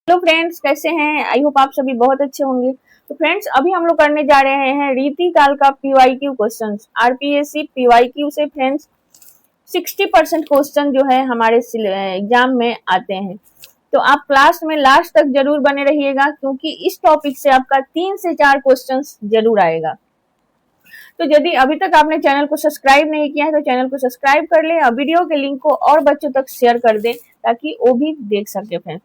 Hello friends, कैसे हैं? I hope आप सभी बहुत अच्छे होंगे। तो फ्रेंड्स, अभी हम लोग करने जा रहे हैं रीति काल का पीवाईक्यू क्वेश्चन। आरपीएससी पीवाईक्यू से फ्रेंड्स 60% क्वेश्चन जो है हमारे एग्जाम में आते हैं। तो आप क्लास में लास्ट तक जरूर बने रहिएगा, क्योंकि इस टॉपिक से आपका 3 से 4 क्वेश्चन जरूर आएगा। तो यदि अभी तक आपने चैनल को सब्सक्राइब नहीं किया है तो चैनल को सब्सक्राइब कर ले और वीडियो के लिंक को और बच्चों तक शेयर कर दें, ताकि वो भी देख सके। फ्रेंड्स,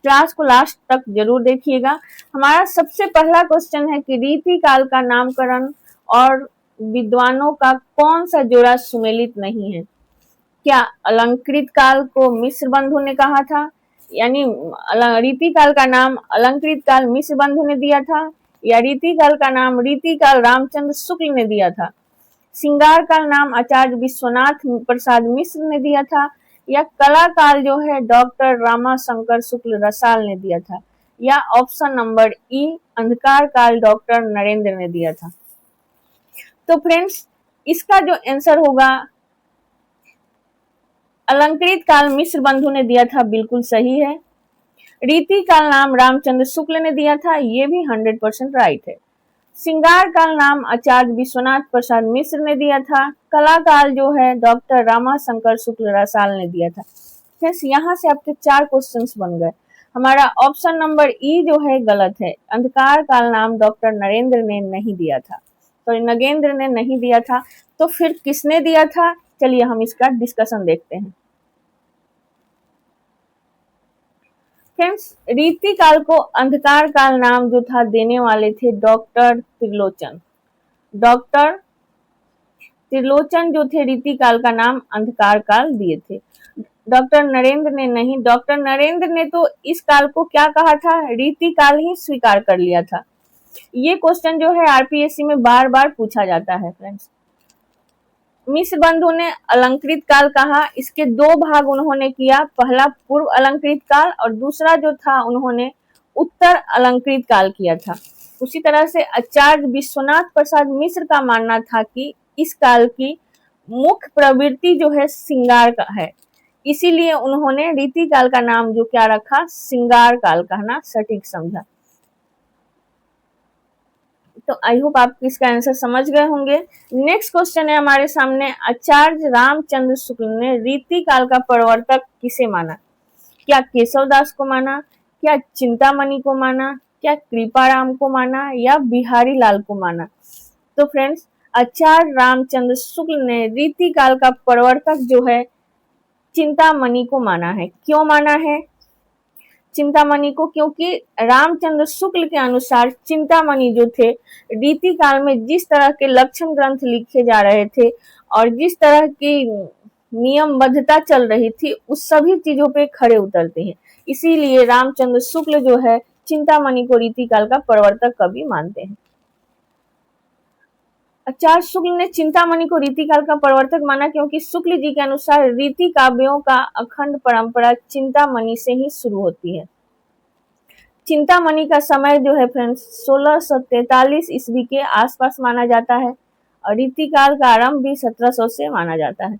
क्लास को लास्ट तक जरूर देखिएगा। हमारा सबसे पहला क्वेश्चन है कि रीति काल का नामकरण और विद्वानों का कौन सा जोड़ा सुमेलित नहीं है? क्या अलंकृत काल को मिश्र बंधु ने कहा था, यानी रीति काल का नाम अलंकृत काल मिश्र बंधु ने दिया था, या रीति काल का नाम रीति काल रामचंद्र शुक्ल ने दिया था, श्रृंगार काल नाम आचार्य विश्वनाथ प्रसाद मिश्र ने दिया था, या कला काल जो है डॉक्टर रामाशंकर शुक्ल रसाल ने दिया था, या ऑप्शन नंबर ई अंधकार काल डॉक्टर नरेंद्र ने दिया था। तो फ्रेंड्स, इसका जो आंसर होगा अलंकृत काल मिश्र बंधु ने दिया था, बिल्कुल सही है। रीति काल नाम रामचंद्र शुक्ल ने दिया था, ये भी 100% राइट है। श्रृंगार काल नाम आचार्य विश्वनाथ प्रसाद मिश्र ने दिया था। कला काल जो है डॉक्टर रामाशंकर शुक्ल रसाल ने दिया था। फ्रेंड्स, यहाँ से आपके 4 क्वेश्चंस बन गए। हमारा ऑप्शन नंबर ई जो है गलत है। अंधकार काल नाम डॉक्टर नरेंद्र ने नहीं दिया था, तो नगेंद्र ने नहीं दिया था। तो फिर किसने दिया था? चलिए हम इसका डिस्कशन देखते हैं। फ्रेंड्स, रीति काल को अंधकार काल नाम जो था देने वाले थे डॉक्टर त्रिलोचन। डॉक्टर त्रिलोचन जो थे रीति काल का नाम अंधकार काल दिए थे। डॉक्टर नरेंद्र ने नहीं। डॉक्टर नरेंद्र ने तो इस काल को क्या कहा था? रीति काल ही स्वीकार कर लिया था। ये क्वेश्चन जो है आरपीएससी में बार बार पूछा जाता है। फ्रेंड्स, मिश्र बंधु ने अलंकृत काल कहा। इसके 2 भाग उन्होंने किया, पहला पूर्व अलंकृत काल और दूसरा जो था उन्होंने उत्तर अलंकृत काल किया था। उसी तरह से आचार्य विश्वनाथ प्रसाद मिश्र का मानना था कि इस काल की मुख्य प्रवृत्ति जो है श्रृंगार का है, इसीलिए उन्होंने रीति काल का नाम जो क्या रखा, श्रृंगार काल कहना सटीक समझा। तो आई होप आप इसका आंसर समझ गए होंगे। नेक्स्ट क्वेश्चन है हमारे सामने, आचार्य रामचंद्र शुक्ल ने रीति काल का प्रवर्तक किसे माना? क्या केशवदास को माना, क्या चिंतामणि को माना, क्या कृपाराम को माना, या बिहारी लाल को माना? तो फ्रेंड्स, आचार्य रामचंद्र शुक्ल ने रीति काल का प्रवर्तक जो है चिंतामणि को माना है। क्यों माना है चिंतामणि को? क्योंकि रामचंद्र शुक्ल के अनुसार चिंतामणि जो थे रीति काल में जिस तरह के लक्षण ग्रंथ लिखे जा रहे थे और जिस तरह की नियमबद्धता चल रही थी, उस सभी चीजों पे खड़े उतरते हैं। इसीलिए रामचंद्र शुक्ल जो है चिंतामणि को रीति काल का प्रवर्तक कवि मानते हैं। आचार्य शुक्ल ने चिंतामणि को रीति काल का प्रवर्तक माना क्योंकि शुक्ल जी के अनुसार रीति काव्यों का अखंड परंपरा चिंतामणि से ही शुरू होती है। चिंतामणि का समय जो है फ्रेंड्स 1643 ईस्वी के आसपास माना जाता है और रीति काल का आरंभ भी 1700 से माना जाता है।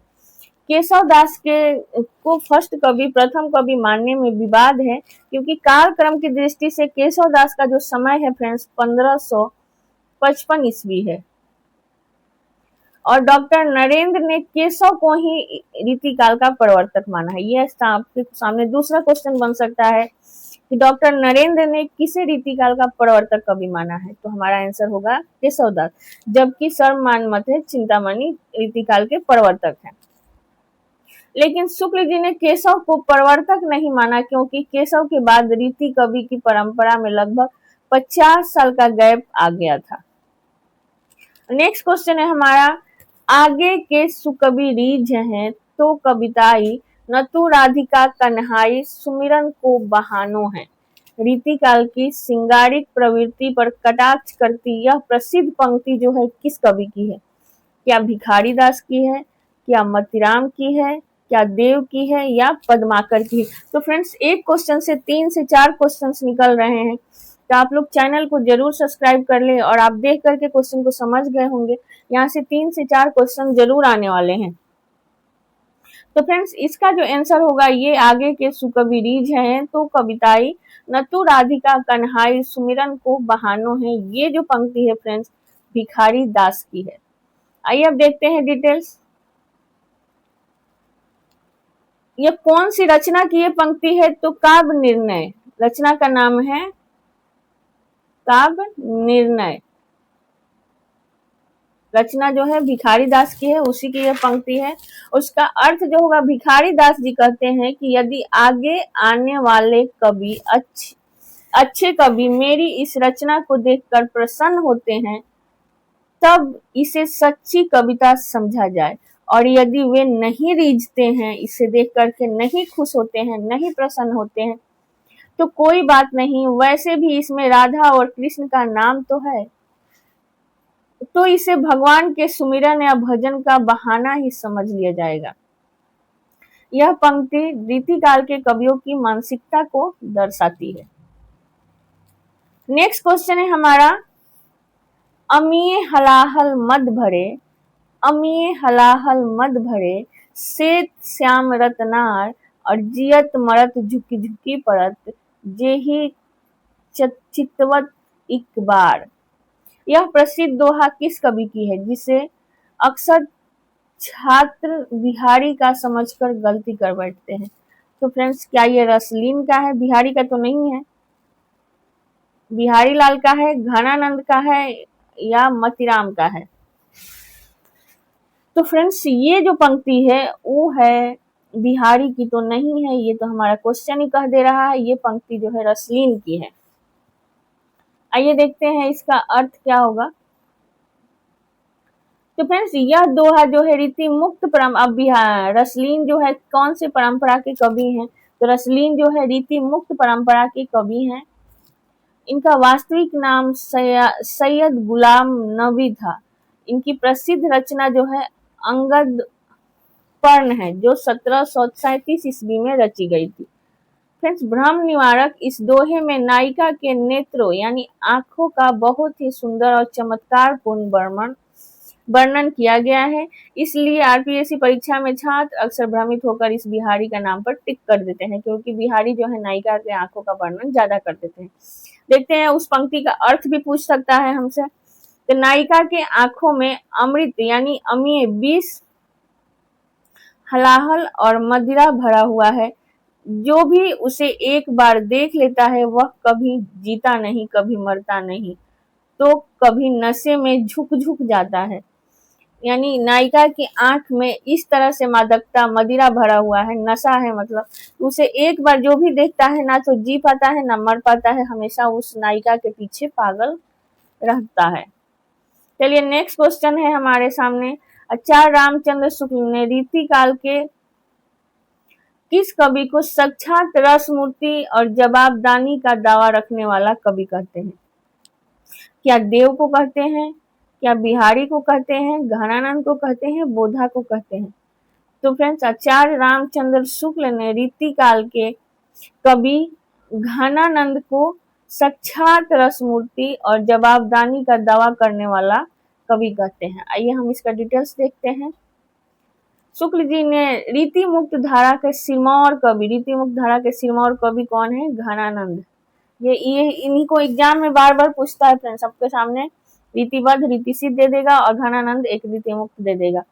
केशवदास के को फर्स्ट कवि, प्रथम कवि मानने में विवाद है, क्योंकि काल क्रम की दृष्टि से केशवदास का जो समय है फ्रेंड्स 1555 ईस्वी है और डॉक्टर नरेंद्र ने केशव को ही रीति काल का प्रवर्तक माना है। यह आपके सामने दूसरा क्वेश्चन बन सकता है कि डॉक्टर नरेंद्र ने किसे रीति काल का प्रवर्तक कवि माना है? तो हमारा आंसर होगा केशवदास, जबकि सर्वमान्य मत है चिंतामणि रीति काल के प्रवर्तक हैं। लेकिन शुक्ल जी ने केशव को प्रवर्तक नहीं माना, क्योंकि केशव के बाद रीति कवि की परंपरा में लगभग 50 साल का गैप आ गया था। नेक्स्ट क्वेश्चन है हमारा, आगे के सुकवि रीझ हैं तो कविताई, न तू राधिका कन्हाई सुमिरन को बहानो है। रीति काल की श्रृंगारिक प्रवृत्ति पर कटाक्ष करती यह प्रसिद्ध पंक्ति जो है किस कवि की है? क्या भिखारी दास की है, क्या मतीराम की है, क्या देव की है, या पद्माकर की? तो फ्रेंड्स, एक क्वेश्चन से 3 से 4 क्वेश्चंस निकल रहे हैं, तो आप लोग चैनल को जरूर सब्सक्राइब कर ले और आप देख करके क्वेश्चन को समझ गए होंगे। यहाँ से 3 से 4 क्वेश्चन जरूर आने वाले हैं। तो फ्रेंड्स इसका जो आंसर होगा ये आगे के सुकवि हैं तो कविताई न तू राधिका कन्हाई सुमिरन को बहानो है। ये जो पंक्ति है फ्रेंड्स भिखारी दास की है। आइए अब देखते हैं डिटेल्स। ये कौन सी रचना की ये पंक्ति है तो काव्य निर्णय, रचना का नाम है काव्य निर्णय। रचना जो है भिखारी दास की है, उसी की यह पंक्ति है। उसका अर्थ जो होगा भिखारी दास जी कहते हैं कि यदि आगे आने वाले कवि अच्छे कवि मेरी इस रचना को देखकर प्रसन्न होते हैं तब इसे सच्ची कविता समझा जाए, और यदि वे नहीं रीझते हैं, इसे देख करके नहीं खुश होते हैं, नहीं प्रसन्न होते हैं, तो कोई बात नहीं, वैसे भी इसमें राधा और कृष्ण का नाम तो है, तो इसे भगवान के सुमिरन या भजन का बहाना ही समझ लिया जाएगा। यह पंक्ति रीतिकाल के कवियों की मानसिकता को दर्शाती है। नेक्स्ट क्वेश्चन है हमारा, अमिये हलाहल मद भरे, अमिये हलाहल मद भरे, श्वेत श्याम रतनार, और जियत मरत झुकी झुकी परत, जेहि चितवत एक बार। यह प्रसिद्ध दोहा किस कवि की है जिसे अक्सर छात्र बिहारी का समझकर गलती कर बैठते हैं? तो फ्रेंड्स क्या ये रसलीन का है? बिहारी का तो नहीं है। बिहारी लाल का है, घनानंद का है, या मतीराम का है? तो फ्रेंड्स ये जो पंक्ति है वो है बिहारी की तो नहीं है, ये तो हमारा क्वेश्चन ही कह दे रहा है। ये पंक्ति जो है रसलीन की है। आइए देखते हैं इसका अर्थ क्या होगा। तो फ्रेंड्स यह दोहा जो है रीति मुक्त अब रसलीन जो है कौन से परंपरा के कवि हैं? तो रसलीन जो है रीति मुक्त परंपरा के कवि हैं। इनका वास्तविक नाम सैयद गुलाम नबी था। इनकी प्रसिद्ध रचना जो है अंगद पर्ण है, जो 1737 ईस्वी में रची गई थी। फ्रेंड्स भ्रम निवारक इस दोहे में नायिका के नेत्रों यानी आंखों का बहुत ही सुंदर और चमत्कार पूर्ण वर्णन किया गया है। इसलिए आरपीएससी परीक्षा में छात्र अक्सर भ्रमित होकर इस बिहारी का नाम पर टिक कर देते हैं, क्योंकि बिहारी जो है नायिका के आंखों का वर्णन ज्यादा कर देते हैं। देखते हैं उस पंक्ति का अर्थ भी पूछ सकता है हमसे। तो नायिका के आंखों में अमृत यानी अमीय 20 हलाहल और मदिरा भरा हुआ है। जो भी उसे एक बार देख लेता है वह कभी जीता नहीं, कभी मरता नहीं, तो कभी नशे में झुक जाता है। यानी नायिका की आंख में इस तरह से मादकता मदिरा भरा हुआ है, नशा है, मतलब उसे एक बार जो भी देखता है ना तो जी पाता है ना मर पाता है, हमेशा उस नायिका के पीछे पागल रहता है। चलिए नेक्स्ट क्वेश्चन है हमारे सामने, आचार्य रामचंद्र शुक्ल ने रीतिकाल के किस कवि को साक्षात रसमूर्ति और जवाबदानी का दावा रखने वाला कवि कहते हैं? क्या देव को कहते हैं, क्या बिहारी को कहते हैं, घनानंद को कहते हैं, बोधा को कहते हैं? तो फ्रेंड्स आचार्य रामचंद्र शुक्ल ने रीतिकाल के कवि घनानंद को साक्षात रसमूर्ति और जवाबदानी का दावा करने वाला कवि कहते हैं। आइए हम इसका डिटेल्स देखते हैं। शुक्ल जी ने रीति मुक्त धारा के सिरमौर कवि, रीति मुक्त धारा के सिरमौर कवि कौन है? घनानंद। ये इन्हीं को एग्जाम में बार बार पूछता है फ्रेंड्स, सबके सामने रीतिबद्ध रीति सिद्ध दे देगा और घनानंद एक रीति मुक्त दे देगा।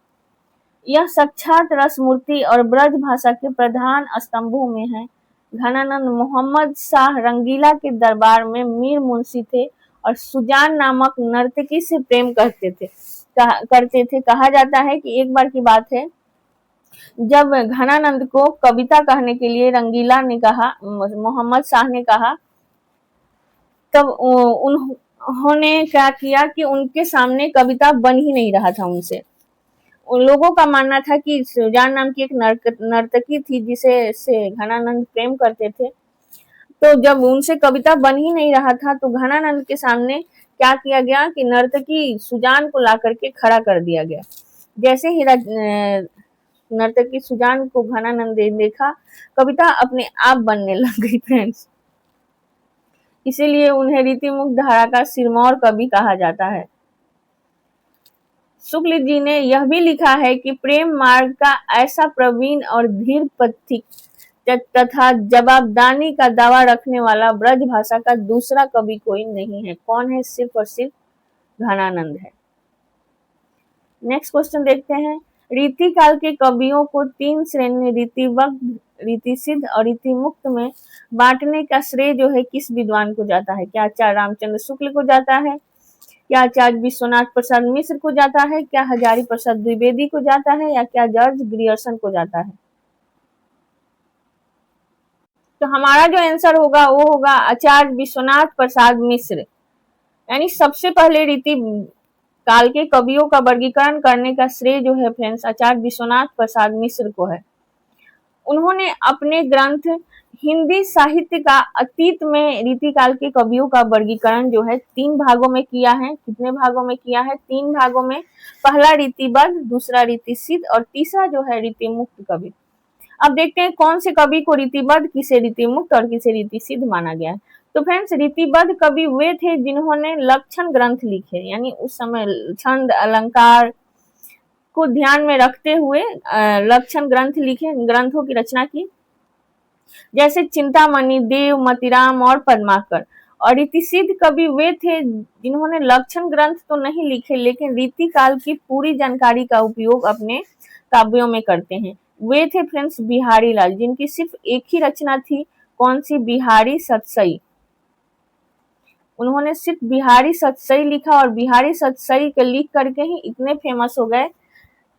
यह साक्षात रसमूर्ति और ब्रज भाषा के प्रधान स्तंभों में है। घनानंद मोहम्मद शाह रंगीला के दरबार में मीर मुंशी थे और सुजान नामक नर्तकी से प्रेम करते थे। कहा जाता है कि एक बार की बात है, जब घनानंद को कविता कहने के लिए रंगीला ने कहा, मोहम्मद शाह ने कहा, तब उन्होंने क्या किया कि उनके सामने कविता बन ही नहीं रहा था उनसे। उन लोगों का मानना था कि सुजान नाम की एक नर्तकी थी जिसे घनानंद प्रेम करते थे। तो जब उनसे कविता बन ही नहीं रहा था तो घनानंद के सामने क्या किया गया कि नर्तकी सुजान को ला करके खड़ा कर दिया गया। जैसे ही नर्तकी सुजान को घनानंद ने देखा, कविता अपने आप बनने लग गई फ्रेंड्स। इसीलिए उन्हें रीति मुक्त धारा का सिरमौर कवि कहा जाता है। शुक्ल जी ने यह भी लिखा है कि प्रेम मार्ग का ऐसा प्रवीण और धीर पथिक तथा जवाबदानी का दावा रखने वाला ब्रज भाषा का दूसरा कवि कोई नहीं है। कौन है? सिर्फ और सिर्फ घनानंद है। नेक्स्ट क्वेश्चन देखते हैं। रीति काल के कवियों को 3 श्रेणी रीतिबद्ध, रीतिसिद्ध और रीतिमुक्त में बांटने का श्रेय जो है किस विद्वान को जाता है? क्या आचार्य रामचंद्र शुक्ल को जाता है? क्या आचार्य विश्वनाथ प्रसाद मिश्र को जाता है? क्या हजारी प्रसाद द्विवेदी को जाता है? या क्या जॉर्ज ग्रियर्सन को जाता है? तो हमारा जो आंसर होगा वो होगा आचार्य विश्वनाथ प्रसाद मिश्र। यानी सबसे पहले रीति काल के कवियों का वर्गीकरण करने का श्रेय जो है फ्रेंड्स आचार्य विश्वनाथ प्रसाद मिश्र को है। उन्होंने अपने ग्रंथ हिंदी साहित्य का अतीत में रीति काल के कवियों का वर्गीकरण जो है 3 भागों में किया है। कितने भागों में किया है? 3 भागों में। पहला रीतिबद्ध, दूसरा रीतिसिद्ध और तीसरा जो है रीतिमुक्त कवि। अब देखते हैं कौन से कवि को रीतिबद्ध, किसे रीतिमुक्त और किसे रीतिसिद्ध माना गया है। तो फ्रेंड्स रीतिबद्ध कवि वे थे जिन्होंने लक्षण ग्रंथ लिखे, यानी उस समय छंद अलंकार को ध्यान में रखते हुए लक्षण ग्रंथ लिखे, ग्रंथों की रचना की, जैसे चिंतामणि, देव, मतिराम और पद्माकर। और रीतिसिद्ध कवि वे थे जिन्होंने लक्षण ग्रंथ तो नहीं लिखे लेकिन रीति काल की पूरी जानकारी का उपयोग अपने काव्यों में करते हैं। वे थे फ्रेंड्स बिहारी लाल, जिनकी सिर्फ एक ही रचना थी। कौन सी? बिहारी सतसई। उन्होंने सिर्फ बिहारी सतसई लिखा और बिहारी सतसई के लिख करके ही इतने फेमस हो गए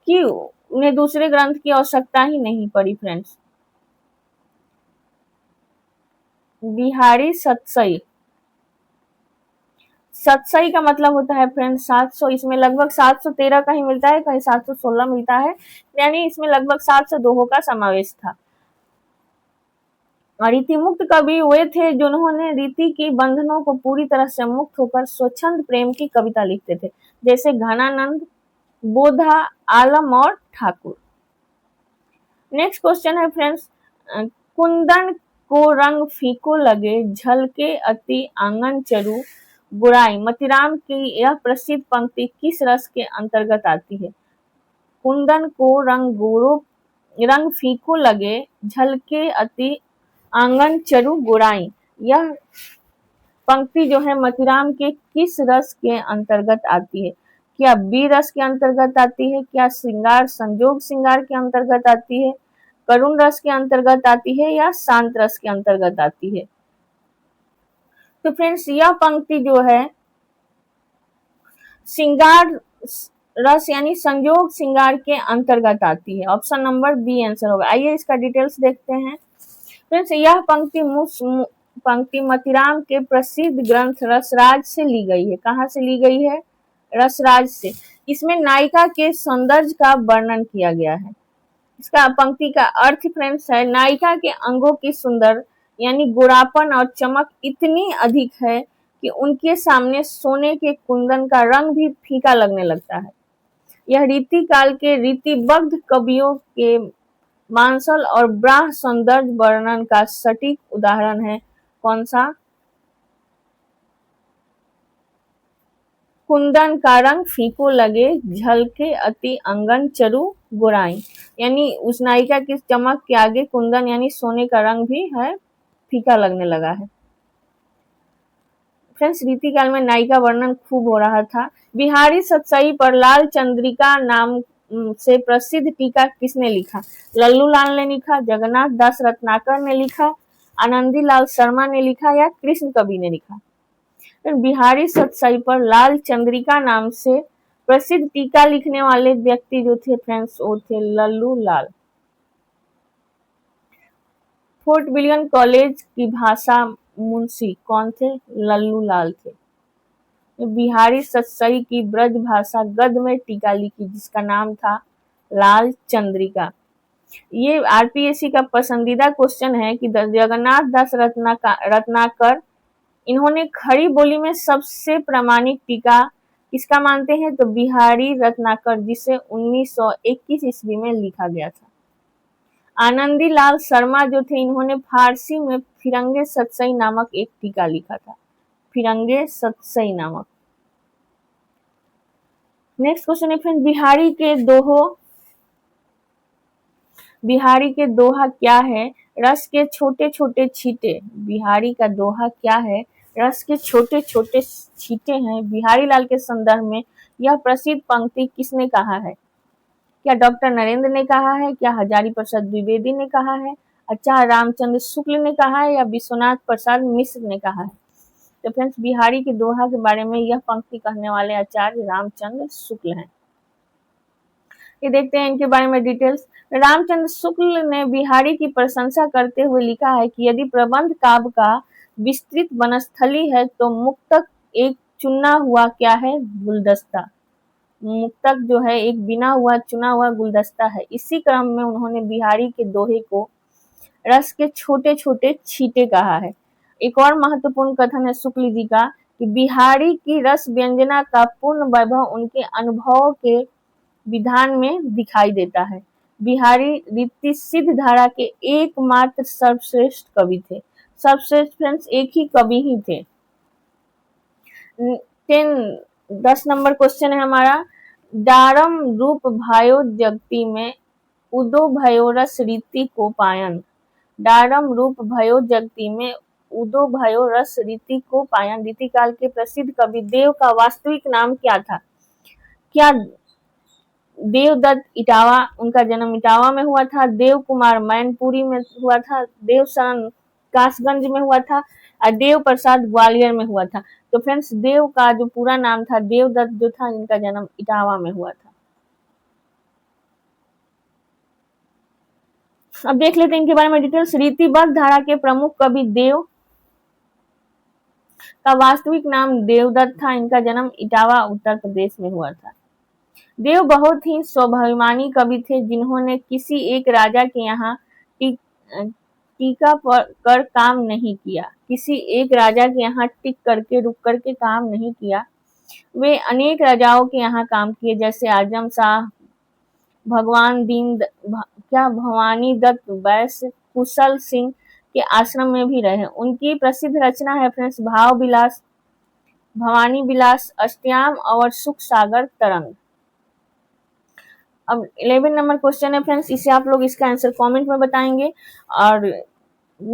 कि उन्हें दूसरे ग्रंथ की आवश्यकता ही नहीं पड़ी फ्रेंड्स। बिहारी सतसई, सतसई का मतलब होता है फ्रेंड्स 700। इसमें लगभग 713 का ही मिलता है, कहीं 716 मिलता है, यानी इसमें लगभग 700 दोहों का समावेश था। और रीतिमुक्त कवि वे थे जिन्होंने रीति की बंधनों को पूरी तरह से मुक्त होकर स्वच्छंद प्रेम की कविता लिखते थे, जैसे घनानंद, बोधा, आलम और ठाकुर। नेक्स्ट क्वेश्चन है फ्रेंड्स, कुंदन को रंग फीको लगे, झलके अति आंगन चरु बुराई। मतिराम की यह प्रसिद्ध पंक्ति किस रस के अंतर्गत आती है? कुंदन को रंग फीको लगे, झलके अति आंगन चरु बुराई। यह पंक्ति जो है मतिराम के किस रस के अंतर्गत आती है? क्या बी रस के अंतर्गत आती है? क्या श्रृंगार संजोग श्रृंगार के अंतर्गत आती है? करुण रस के अंतर्गत आती है? या शांत रस के अंतर्गत आती है? तो फ्रेंड्स यह पंक्ति जो है श्रृंगार रस यानी संयोग श्रृंगार के अंतर्गत आती है। ऑप्शन नंबर बी आंसर होगा। आइए इसका डिटेल्स देखते हैं। फ्रेंड्स यह पंक्ति मतिराम के प्रसिद्ध ग्रंथ रसराज से ली गई है। कहाँ से ली गई है? रसराज से। इसमें नायिका के सौंदर्य का वर्णन किया गया है। इसका पंक्ति का अर्थ फ्रेंड्स है, नायिका के अंगों की सुंदर यानी गोरापन और चमक इतनी अधिक है कि उनके सामने सोने के कुंदन का रंग भी फीका लगने लगता है। यह रीति काल के रीतिबद्ध कवियों के मांसल और ब्राह सौंदर्य वर्णन का सटीक उदाहरण है। कौन सा? कुंदन का रंग फीको लगे, झलके अति अंगन चरु बुराई। यानी उस नायिका की चमक के आगे कुंदन यानी सोने का रंग भी है फीका लगने लगा है। फ्रेंड्स रीति काल में नायिका वर्णन खूब हो रहा था। बिहारी सतसई पर लाल चंद्रिका नाम से प्रसिद्ध टीका किसने लिखा? लल्लू लाल ने लिखा, जगन्नाथ दास रत्नाकर ने लिखा, आनंदी लाल शर्मा ने लिखा या कृष्ण कवि ने लिखा? बिहारी सतसई पर लाल चंद्रिका नाम से प्रसिद्ध टीका लिखने वाले व्यक्ति जो थे फ्रेंड्स वो थे लल्लू लाल। फोर्ट विलियम कॉलेज की भाषा मुंशी कौन थे? लल्लू लाल थे। बिहारी सतसई की ब्रज भाषा गद्य में टीका लिखी जिसका नाम था लाल चंद्रिका। ये आरपीएससी का पसंदीदा क्वेश्चन है कि जगन्नाथ दास रत्नाकर इन्होंने खड़ी बोली में सबसे प्रामाणिक टीका किसका मानते हैं? तो बिहारी रत्नाकर, जिसे 1921 ईस्वी में लिखा गया था। आनंदी लाल शर्मा जो थे इन्होंने फारसी में फिरंगे सतसई नामक एक टीका लिखा था। फिरंगे सतसई नामक। नेक्स्ट क्वेश्चन है फ्रेंड, बिहारी के दोहा क्या है? रस के छोटे छोटे छींटे। बिहारी का दोहा क्या है? रस के छोटे छोटे छींटे हैं। बिहारी लाल के संदर्भ में यह प्रसिद्ध पंक्ति किसने कहा है? क्या डॉक्टर नरेंद्र ने कहा है? क्या हजारी प्रसाद द्विवेदी ने कहा है? आचार्य रामचंद्र शुक्ल ने कहा है? या विश्वनाथ प्रसाद मिश्र ने कहा है? तो फ्रेंड्स, बिहारी के दोहा के बारे में यह पंक्ति कहने वाले आचार्य रामचंद्र शुक्ल हैं। ये देखते हैं इनके बारे में डिटेल्स। रामचंद्र शुक्ल ने बिहारी की प्रशंसा करते हुए लिखा है कि यदि प्रबंध काव्य का विस्तृत वनस्थली है तो मुक्तक एक चुना हुआ क्या है? गुलदस्ता। मुक्तक जो है एक बिना हुआ चुना हुआ गुलदस्ता है। इसी क्रम में उन्होंने बिहारी के दोहे को रस के छोटे छोटे छींटे कहा है। एक और महत्वपूर्ण कथन है शुक्ल जी का कि बिहारी की रस व्यंजना का पूर्ण वैभव उनके अनुभव के विधान में दिखाई देता है। बिहारी रीति सिद्ध धारा के एकमात्र सर्वश्रेष्ठ कवि थे। सर्वश्रेष्ठ फ्रेंड्स एक ही कवि ही थे। 10 नंबर क्वेश्चन है हमारा, डारम रूप भयो जगती में उदो भयो रस रीति को पायन। डारम रूप भयो जगती में उदो भयो रस रीति को पायन। रीति काल के प्रसिद्ध कवि देव का वास्तविक नाम क्या था? क्या देवदत्त इटावा, उनका जन्म इटावा में हुआ था? देव कुमार मैनपुरी में हुआ था? देव शरण कासगंज में हुआ था? और देव प्रसाद ग्वालियर में हुआ था? तो फ्रेंड्स, देव का जो पूरा नाम था देवदत्त जो था, इनका जन्म इटावा में हुआ था। अब देख लेते हैं इनके बारे में डिटेल्स। रीतिबद्ध धारा के प्रमुख कवि देव का वास्तविक नाम देवदत्त था। इनका जन्म इटावा उत्तर प्रदेश में हुआ था। देव बहुत ही स्वाभिमानी कवि थे जिन्होंने किसी एक राजा के यहाँ टीका कर काम नहीं किया। किसी एक राजा के यहाँ टिक करके रुक करके काम नहीं किया। वे अनेक राजाओं के यहाँ काम किए, जैसे आजम शाह, भवानी दत्त वैश्य, कुशल सिंह के आश्रम में भी रहे। उनकी प्रसिद्ध रचना है फ्रेंड्स भाव विलास, भवानी विलास, अष्टयाम और सुख सागर तरंग। अब 11 नंबर क्वेश्चन है फ्रेंड्स, इसे आप लोग इसका आंसर कमेंट में बताएंगे और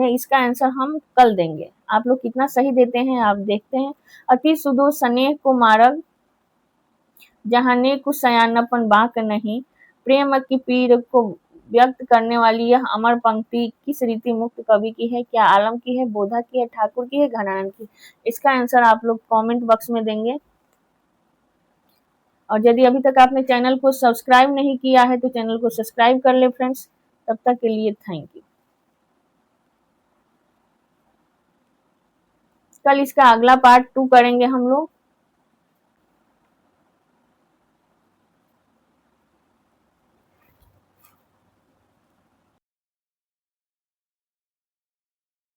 इसका आंसर हम कल देंगे। आप लोग कितना सही देते हैं आप देखते हैं। अति सुदो स्नेह को मारग, जहाँ ने कुछ सयानपन बाक नहीं। प्रेम की पीर को व्यक्त करने वाली यह अमर पंक्ति किस रीति मुक्त कवि की है? क्या आलम की है, बोधा की है, ठाकुर की है, घनानंद की? इसका आंसर आप लोग कमेंट बॉक्स में देंगे। और यदि अभी तक आपने चैनल को सब्सक्राइब नहीं किया है तो चैनल को सब्सक्राइब कर ले फ्रेंड्स। तब तक के लिए थैंक यू। कल इसका अगला पार्ट 2 करेंगे हम लोग।